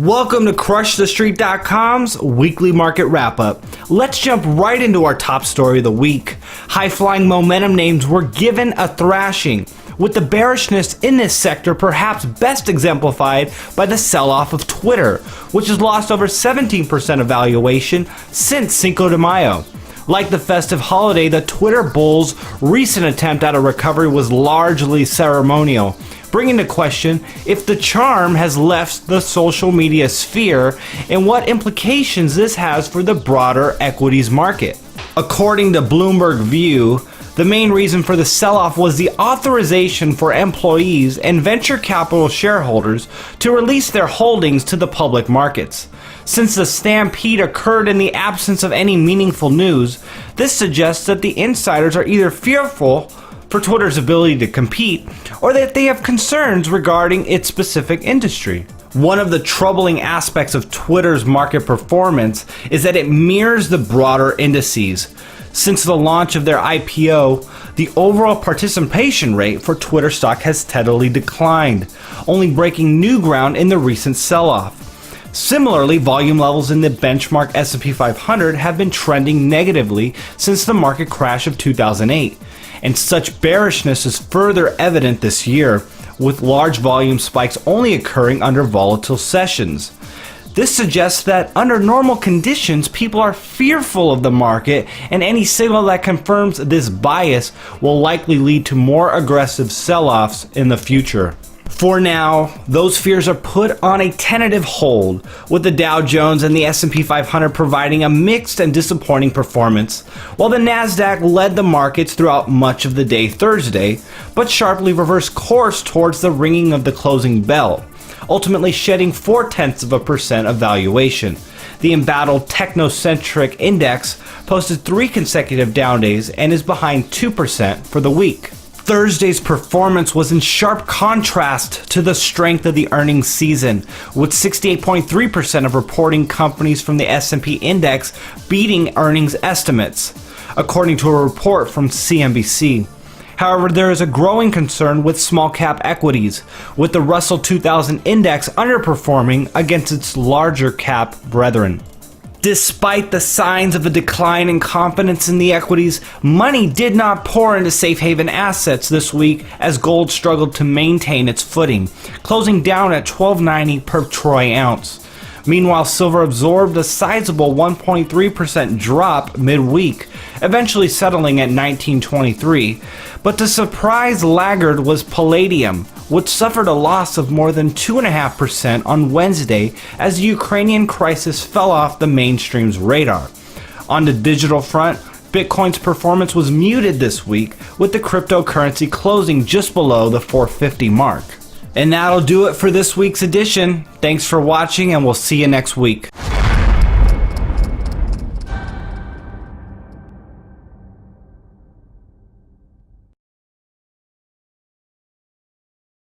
Welcome to CrushTheStreet.com's weekly market wrap-up. Let's jump right into our top story of the week. High-flying momentum names were given a thrashing, with the bearishness in this sector perhaps best exemplified by the sell-off of Twitter, which has lost over 17% of valuation since Cinco de Mayo. Like the festive holiday, the Twitter bulls' recent attempt at a recovery was largely ceremonial, bringing into question if the charm has left the social media sphere and what implications this has for the broader equities market. According to Bloomberg View, the main reason for the sell-off was the authorization for employees and venture capital shareholders to release their holdings to the public markets. Since the stampede occurred in the absence of any meaningful news, this suggests that the insiders are either fearful for Twitter's ability to compete, or that they have concerns regarding its specific industry. One of the troubling aspects of Twitter's market performance is that it mirrors the broader indices. Since the launch of their IPO, the overall participation rate for Twitter stock has steadily declined, only breaking new ground in the recent sell-off. Similarly, volume levels in the benchmark S&P 500 have been trending negatively since the market crash of 2008, and such bearishness is further evident this year, with large volume spikes only occurring under volatile sessions. This suggests that under normal conditions, people are fearful of the market, and any signal that confirms this bias will likely lead to more aggressive sell-offs in the future. For now, those fears are put on a tentative hold, with the Dow Jones and the S&P 500 providing a mixed and disappointing performance, while the Nasdaq led the markets throughout much of the day Thursday, but sharply reversed course towards the ringing of the closing bell, ultimately shedding 0.4% of valuation. The embattled technocentric index posted 3 consecutive down days and is behind 2% for the week. Thursday's performance was in sharp contrast to the strength of the earnings season, with 68.3% of reporting companies from the S&P index beating earnings estimates, according to a report from CNBC. However, there is a growing concern with small cap equities, with the Russell 2000 index underperforming against its larger cap brethren. Despite the signs of a decline in confidence in the equities, money did not pour into safe haven assets this week as gold struggled to maintain its footing, closing down at $12.90 per troy ounce. Meanwhile, silver absorbed a sizable 1.3% drop midweek, eventually settling at $19.23. But the surprise laggard was palladium, which suffered a loss of more than 2.5% on Wednesday as the Ukrainian crisis fell off the mainstream's radar. On the digital front, Bitcoin's performance was muted this week, with the cryptocurrency closing just below the 450 mark. And that'll do it for this week's edition. Thanks for watching, and we'll see you next week.